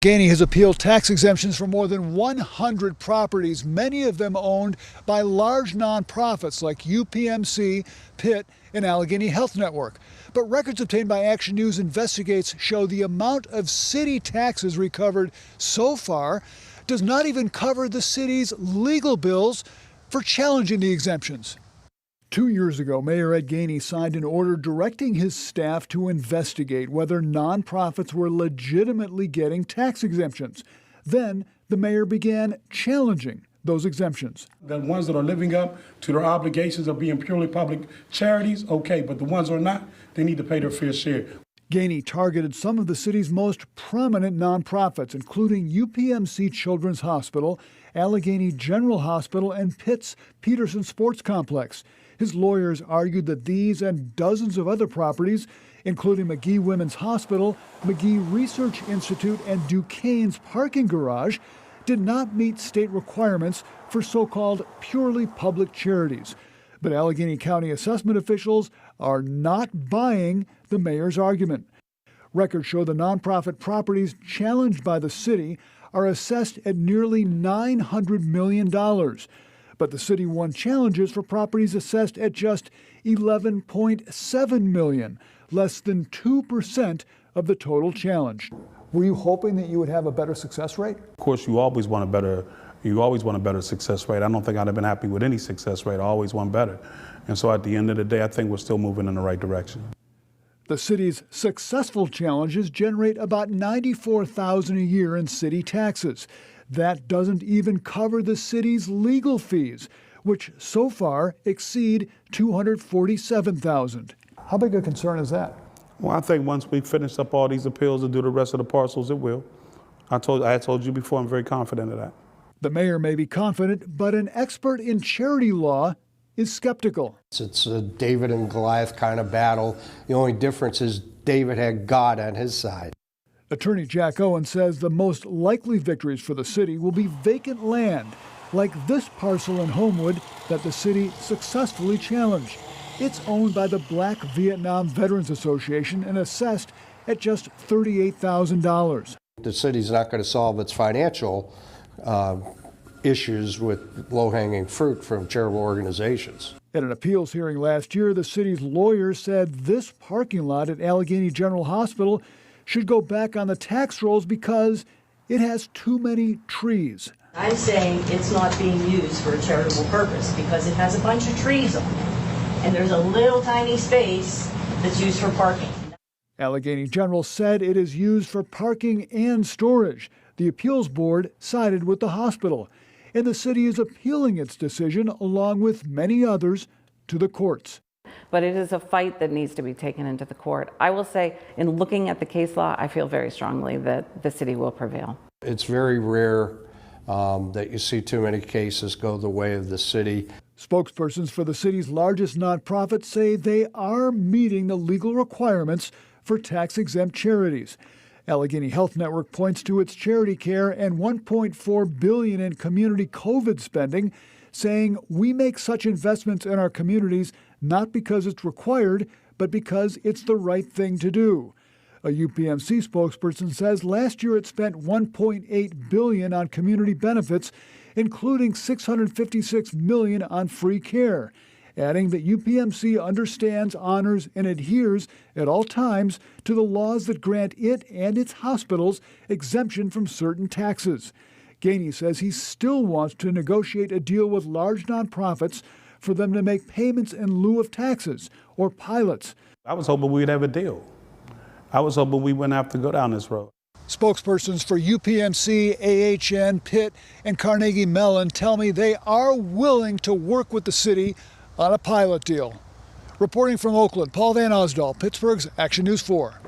Gainey has appealed tax exemptions for more than 100 properties, many of them owned by large nonprofits like UPMC, Pitt, and Allegheny Health Network. But records obtained by Action News Investigates show the amount of city taxes recovered so far does not even cover the city's legal bills for challenging the exemptions. 2 years ago, Mayor Ed Gainey signed an order directing his staff to investigate whether nonprofits were legitimately getting tax exemptions. Then the mayor began challenging those exemptions. The ones that are living up to their obligations of being purely public charities, okay, but the ones who are not, they need to pay their fair share. Gainey targeted some of the city's most prominent nonprofits, including UPMC Children's Hospital, Allegheny General Hospital, and Pitt's Peterson Sports Complex. His lawyers argued that these and dozens of other properties, including McGee Women's Hospital, McGee Research Institute, and Duquesne's parking garage, did not meet state requirements for so-called purely public charities. But Allegheny County assessment officials are not buying the mayor's argument. Records show the nonprofit properties challenged by the city are assessed at nearly $900 million. But the city won challenges for properties assessed at just $11.7 million, less than 2% of the total challenge. Were you hoping that you would have a better success rate? Of course, you always want a better success rate. I don't think I'd have been happy with any success rate. I always want better. And so at the end of the day, I think we're still moving in the right direction. The city's successful challenges generate about $94,000 a year in city taxes. That doesn't even cover the city's legal fees, which so far exceed $247,000. How big a concern is that? Well, I think once we finish up all these appeals and do the rest of the parcels, it will. I told you before, I'm very confident of that. The mayor may be confident, but an expert in charity law is skeptical. It's a David and Goliath kind of battle. The only difference is David had God on his side. Attorney Jack Owen says the most likely victories for the city will be vacant land, like this parcel in Homewood that the city successfully challenged. It's owned by the Black Vietnam Veterans Association and assessed at just $38,000. The city's not going to solve its financial issues with low-hanging fruit from charitable organizations. At an appeals hearing last year, the city's lawyers said this parking lot at Allegheny General Hospital should go back on the tax rolls because it has too many trees. I'm saying it's not being used for a charitable purpose because it has a bunch of trees on it, and there's a little tiny space that's used for parking. Allegheny General said it is used for parking and storage. The appeals board sided with the hospital, and the city is appealing its decision, along with many others, to the courts. But it is a fight that needs to be taken into the court. I will say, in looking at the case law, I feel very strongly that the city will prevail. It's very rare that you see too many cases go the way of the city. Spokespersons for the city's largest nonprofit say they are meeting the legal requirements for tax-exempt charities. Allegheny Health Network points to its charity care and $1.4 billion in community COVID spending, saying we make such investments in our communities not because it's required, but because it's the right thing to do. A UPMC spokesperson says last year it spent $1.8 billion on community benefits, including $656 million on free care, adding that UPMC understands, honors, and adheres at all times to the laws that grant it and its hospitals exemption from certain taxes. Gainey says he still wants to negotiate a deal with large nonprofits for them to make payments in lieu of taxes or pilots. I was hoping we'd have a deal. I was hoping we wouldn't have to go down this road. Spokespersons for UPMC, AHN, Pitt, and Carnegie Mellon tell me they are willing to work with the city on a pilot deal. Reporting from Oakland, Paul Van Osdol, Pittsburgh's Action News 4.